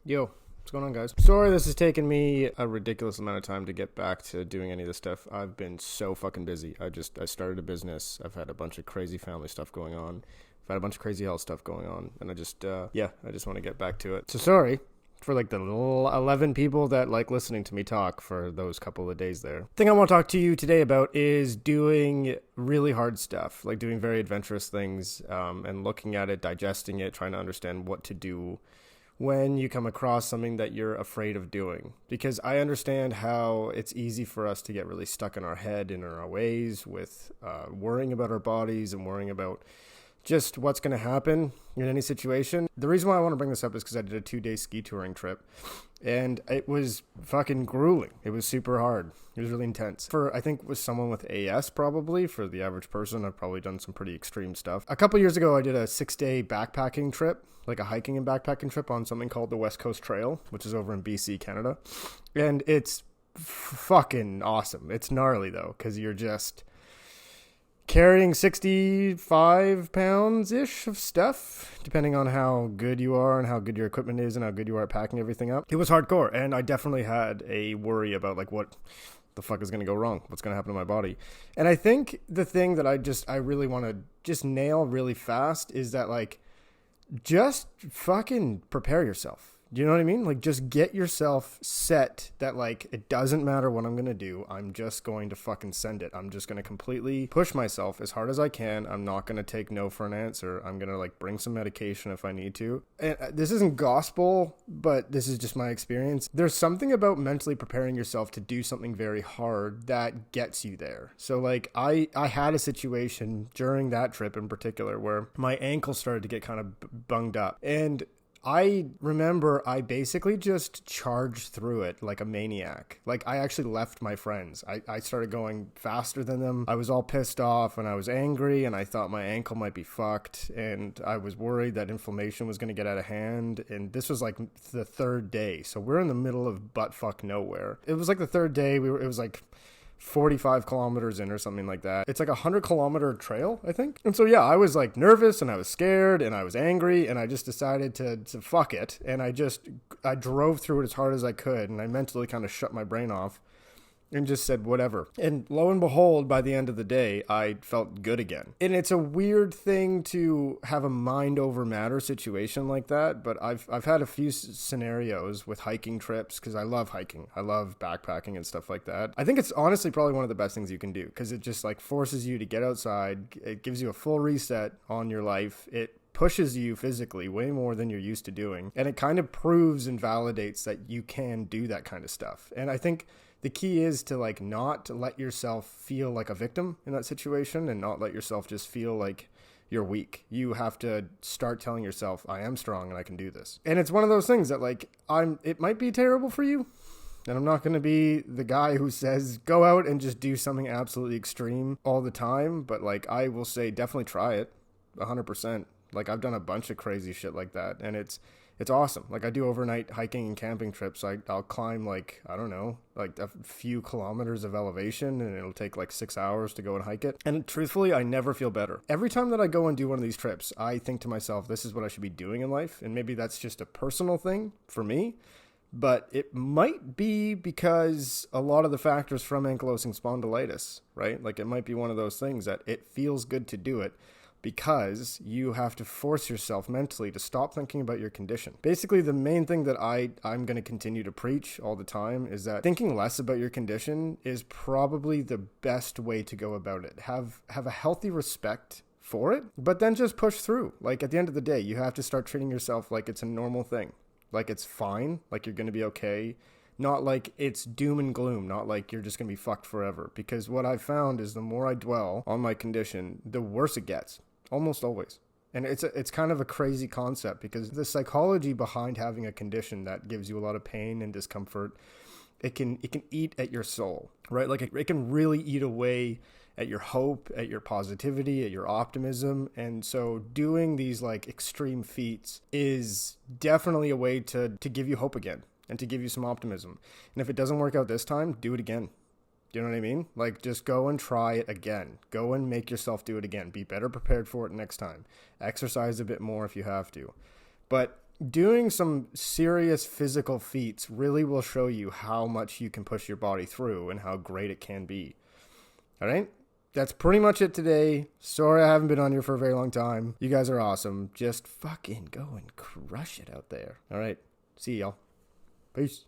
Yo, what's going on, guys? Sorry this has taken me a ridiculous amount of time to get back to doing any of this stuff. I've been so fucking busy. I started a business. I've had a bunch of crazy family stuff going on. I've had a bunch of crazy health stuff going on. And I just want to get back to it. So sorry for like the little 11 people that like listening to me talk for those couple of days there. The thing I want to talk to you today about is doing really hard stuff, like doing very adventurous things, and looking at it, digesting it, trying to understand what to do when you come across something that you're afraid of doing. Because I understand how it's easy for us to get really stuck in our head and in our ways with worrying about our bodies and worrying about just what's going to happen in any situation. The reason why I want to bring this up is because I did a 2-day ski touring trip and it was fucking grueling. It was super hard. It was really intense. I think it was someone with AS probably. For the average person, I've probably done some pretty extreme stuff. A couple years ago, I did a 6-day backpacking trip, like a hiking and backpacking trip on something called the West Coast Trail, which is over in BC, Canada. And it's fucking awesome. It's gnarly though, because you're just carrying 65 pounds-ish of stuff, depending on how good you are and how good your equipment is and how good you are at packing everything up. It was hardcore, and I definitely had a worry about like what the fuck is going to go wrong, what's going to happen to my body. And I think the thing that I really want to just nail really fast is that like, just fucking prepare yourself. Do you know what I mean? Like, just get yourself set that, like, it doesn't matter what I'm going to do. I'm just going to fucking send it. I'm just going to completely push myself as hard as I can. I'm not going to take no for an answer. I'm going to, like, bring some medication if I need to. And this isn't gospel, but this is just my experience. There's something about mentally preparing yourself to do something very hard that gets you there. So, like, I had a situation during that trip in particular where my ankle started to get kind of bunged up. And I remember I basically just charged through it like a maniac. Like, I actually left my friends. I started going faster than them. I was all pissed off and I was angry and I thought my ankle might be fucked. And I was worried that inflammation was going to get out of hand. And this was like the third day. So we're in the middle of buttfuck nowhere. It was like the third day. It was like 45 kilometers in or something like that. It's like a 100-kilometer trail, I think. And so, yeah, I was like nervous and I was scared and I was angry and I just decided to fuck it. And I drove through it as hard as I could. And I mentally kind of shut my brain off and just said whatever. And lo and behold, by the end of the day, I felt good again. And it's a weird thing to have a mind over matter situation like that, but I've had a few scenarios with hiking trips because I love hiking. I love backpacking and stuff like that. I think it's honestly probably one of the best things you can do because it just like forces you to get outside. It gives you a full reset on your life. It pushes you physically way more than you're used to doing. And it kind of proves and validates that you can do that kind of stuff. And I think the key is to like not let yourself feel like a victim in that situation and not let yourself just feel like you're weak. You have to start telling yourself, I am strong and I can do this. And it's one of those things that like, it might be terrible for you. And I'm not going to be the guy who says, go out and just do something absolutely extreme all the time. But like, I will say, definitely try it 100%. Like, I've done a bunch of crazy shit like that. And it's awesome. Like, I do overnight hiking and camping trips. I'll climb like, I don't know, like a few kilometers of elevation and it'll take like 6 hours to go and hike it. And truthfully, I never feel better. Every time that I go and do one of these trips, I think to myself, this is what I should be doing in life. And maybe that's just a personal thing for me. But it might be because a lot of the factors from ankylosing spondylitis, right? Like, it might be one of those things that it feels good to do it because you have to force yourself mentally to stop thinking about your condition. Basically, the main thing that I'm going to continue to preach all the time is that thinking less about your condition is probably the best way to go about it. Have a healthy respect for it, but then just push through. Like, at the end of the day, you have to start treating yourself like it's a normal thing. Like, it's fine, like you're going to be okay. Not like it's doom and gloom, not like you're just going to be fucked forever. Because what I've found is the more I dwell on my condition, the worse it gets. Almost always. And it's kind of a crazy concept because the psychology behind having a condition that gives you a lot of pain and discomfort, it can eat at your soul, right? Like it can really eat away at your hope, at your positivity, at your optimism. And so doing these like extreme feats is definitely a way to give you hope again and to give you some optimism. And if it doesn't work out this time, do it again. Do you know what I mean? Like, just go and try it again. Go and make yourself do it again. Be better prepared for it next time. Exercise a bit more if you have to. But doing some serious physical feats really will show you how much you can push your body through and how great it can be. All right? That's pretty much it today. Sorry I haven't been on here for a very long time. You guys are awesome. Just fucking go and crush it out there. All right. See y'all. Peace.